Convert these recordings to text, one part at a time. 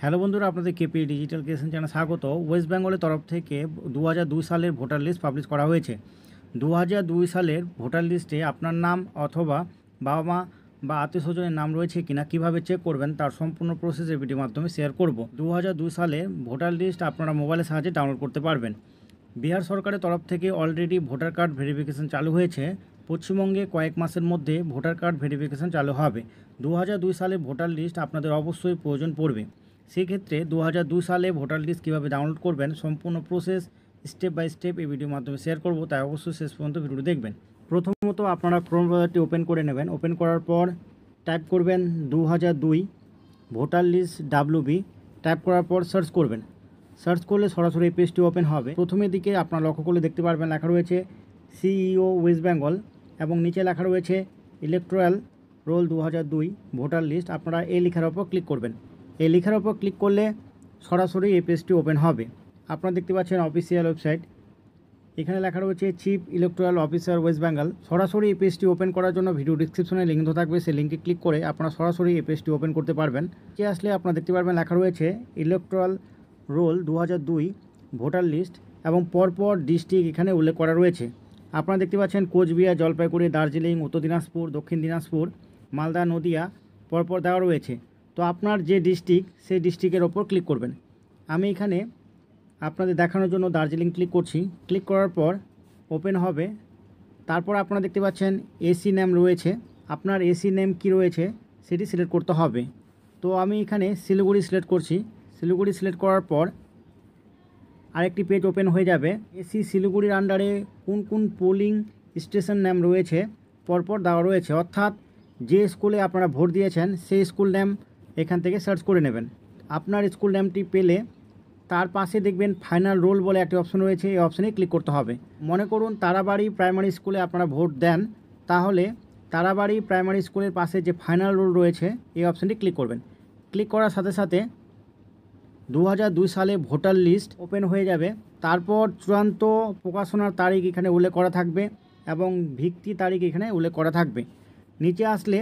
Hello বন্ধুরা, আপনাদের KP digital creation চ্যানেলে স্বাগত। ওয়েস্ট বেঙ্গলের তরফ থেকে 2002 সালের ভোটার লিস্ট পাবলিশ করা হয়েছে। 2002 সালের ভোটার লিস্টে আপনার নাম অথবা বাবা মা বা আত্মীয় স্বজনের নাম রয়েছে কিনা কীভাবে চেক করবেন তার সম্পূর্ণ প্রসেস এই ভিডিওর মাধ্যমে শেয়ার করব। 2002 সালে ভোটার লিস্ট আপনারা মোবাইলের সাহায্যে ডাউনলোড করতে পারবেন। বিহার সরকারের তরফ থেকে অলরেডি ভোটার কার্ড ভেরিফিকেশন চালু হয়েছে। পশ্চিমবঙ্গে কয়েক মাসের মধ্যে ভোটার কার্ড ভেরিফিকেশন চালু হবে। 2002 সালে ভোটার লিস্ট আপনাদের অবশ্যই প্রয়োজন পড়বে। সেক্ষেত্রে 2002 সালে ভোটার লিস্ট কীভাবে ডাউনলোড করবেন সম্পূর্ণ প্রসেস স্টেপ বাই স্টেপ এই ভিডিওর মাধ্যমে শেয়ার করব, তাই অবশ্যই শেষ পর্যন্ত ভিডিওটি দেখবেন। প্রথমত আপনারা ক্রোম ব্রাউজারটি ওপেন করে নেবেন। ওপেন করার পর টাইপ করবেন 2002 ভোটার লিস্ট WB। টাইপ করার পর সার্চ করবেন। সার্চ করলে সরাসরি এই পেজটি ওপেন হবে। প্রথমের দিকে আপনারা লক্ষ্য করলে দেখতে পারবেন লেখা রয়েছে সিইও ওয়েস্ট বেঙ্গল এবং নিচে লেখা রয়েছে ইলেকট্রাল রোল 2002 ভোটার লিস্ট। আপনারা এই লেখার ওপর ক্লিক করবেন। এই লেখার ওপর ক্লিক করলে সরাসরি এই পেজটি ওপেন হবে। আপনারা দেখতে পাচ্ছেন অফিসিয়াল ওয়েবসাইট, এখানে লেখা রয়েছে chief electoral officer West Bengal. সরাসরি এই পেজটি ওপেন করার জন্য ভিডিও ডিসক্রিপশনে লিঙ্ক থাকবে, সেই লিঙ্কে ক্লিক করে আপনারা সরাসরি এই পেজটি ওপেন করতে পারবেন। নিচে আসলে আপনারা দেখতে পারবেন লেখা রয়েছে ইলেকট্রাল রোল 2002 ভোটার লিস্ট এবং পরপর ডিস্ট্রিক্ট এখানে উল্লেখ করা রয়েছে। আপনারা দেখতে পাচ্ছেন কোচবিহার, জলপাইগুড়ি, দার্জিলিং, উত্তর দিনাজপুর, দক্ষিণ দিনাজপুর, মালদা, নদিয়া পরপর দেওয়া রয়েছে। তো আপনার যে ডিস্ট্রিক্ট সেই ডিস্ট্রিক্টের ওপর ক্লিক করবেন। আমি এখানে আপনাদের দেখানোর জন্য দার্জিলিং ক্লিক করছি। ক্লিক করার পর ওপেন হবে। তারপর আপনারা দেখতে পাচ্ছেন এসি নেম রয়েছে। আপনার এসি নেম কি রয়েছে সেটি সিলেক্ট করতে হবে। তো আমি এখানে শিলিগুড়ি সিলেক্ট করছি। শিলিগুড়ি সিলেক্ট করার পর আরেকটি পেজ ওপেন হয়ে যাবে। এসি শিলিগুড়ির আন্ডারে কোন কোন পোলিং স্টেশন নেম রয়েছে পরপর দেওয়া রয়েছে, অর্থাৎ যে স্কুলে আপনারা ভোট দিয়েছেন সেই স্কুল নেম এখান থেকে সার্চ করে নেবেন। আপনার স্কুল নেমটি পেলে তার পাশে দেখবেন ফাইনাল রোল বলে একটি অপশন রয়েছে, এই অপশানে ক্লিক করতে হবে। মনে করুন তারাবাড়ি প্রাইমারি স্কুলে আপনারা ভোট দেন, তাহলে তারাবাড়ি প্রাইমারি স্কুলের পাশে যে ফাইনাল রোল রয়েছে এই অপশানটি ক্লিক করবেন। ক্লিক করার সাথে সাথে 2002 সালে ভোটার লিস্ট ওপেন হয়ে যাবে। তারপর চূড়ান্ত প্রকাশনার তারিখ এখানে উল্লেখ করা থাকবে এবং ভিত্তি তারিখ এখানে উল্লেখ করা থাকবে। নিচে আসলে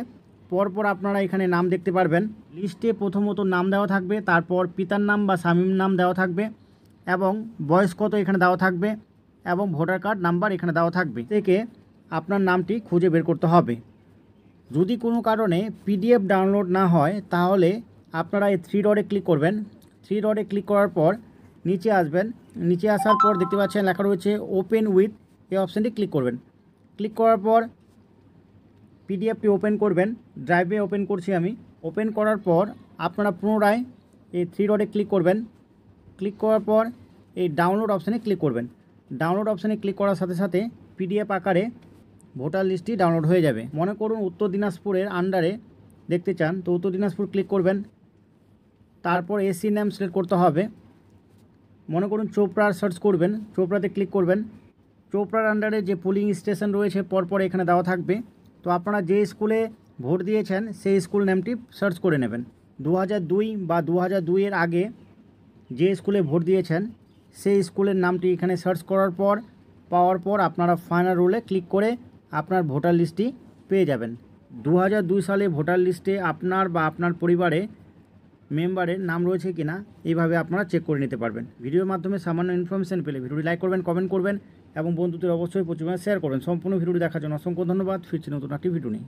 পরপর আপনারা এখানে নাম দেখতে পারবেন। লিস্টে প্রথমত নাম দেওয়া থাকবে, তারপর পিতার নাম বা স্বামীর নাম দেওয়া থাকবে এবং বয়স কত এখানে দেওয়া থাকবে এবং ভোটার কার্ড নাম্বার এখানে দেওয়া থাকবে। থেকে আপনার নামটি খুঁজে বের করতে হবে। যদি কোনো কারণে PDF ডাউনলোড না হয় তাহলে আপনারা এই 3 ডটে ক্লিক করবেন। 3 ডটে ক্লিক করার পর নিচে আসবেন। নিচে আসার পর দেখতে পাচ্ছেন লেখা রয়েছে ওপেন উইথ, এই অপশানটি ক্লিক করবেন। ক্লিক করার পর PDFটি ওপেন করবেন। ড্রাইভে ওপেন করছি আমি। ওপেন করার পর আপনারা পুনরায় এই 3 ডটে ক্লিক করবেন। ক্লিক করার পর এই ডাউনলোড অপশানে ক্লিক করবেন। ডাউনলোড অপশানে ক্লিক করার সাথে সাথে PDF আকারে ভোটার লিস্টটি ডাউনলোড হয়ে যাবে। মনে করুন উত্তর দিনাজপুরের আন্ডারে দেখতে চান, তো উত্তর দিনাজপুর ক্লিক করবেন। তারপর এসি নেম সিলেক্ট করতে হবে। মনে করুন চোপড়ার সার্চ করবেন, চোপড়াতে ক্লিক করবেন। চোপড়ার আন্ডারে যে পোলিং স্টেশন রয়েছে পরপর এখানে দেওয়া থাকবে। তো আপনারা যে স্কুলে ভোট দিয়েছেন সেই স্কুল নেমটি সার্চ করে নেবেন। 2002 বা 2002 এর আগে যে স্কুলে ভোট দিয়েছেন সেই স্কুলের নামটি এখানে সার্চ করার পর পাওয়ার পর আপনারা ফাইনাল রোলে ক্লিক করে আপনার ভোটার লিস্টটি পেয়ে যাবেন। 2002 সালে ভোটার লিস্টে আপনার বা আপনার পরিবারে মেম্বারের নাম রয়েছে কিনা এইভাবে আপনারা চেক করে নিতে পারবেন। ভিডিওর মাধ্যমে সামান্য ইনফরমেশন পেলে ভিডিওটি লাইক করবেন, কমেন্ট করবেন এবং বন্ধুদের অবশ্যই প্রচুর শেয়ার করবেন। সম্পূর্ণ ভিডিওটি দেখার জন্য অসংখ্য ধন্যবাদ। ফিরছি নতুন একটি ভিডিও নিয়ে।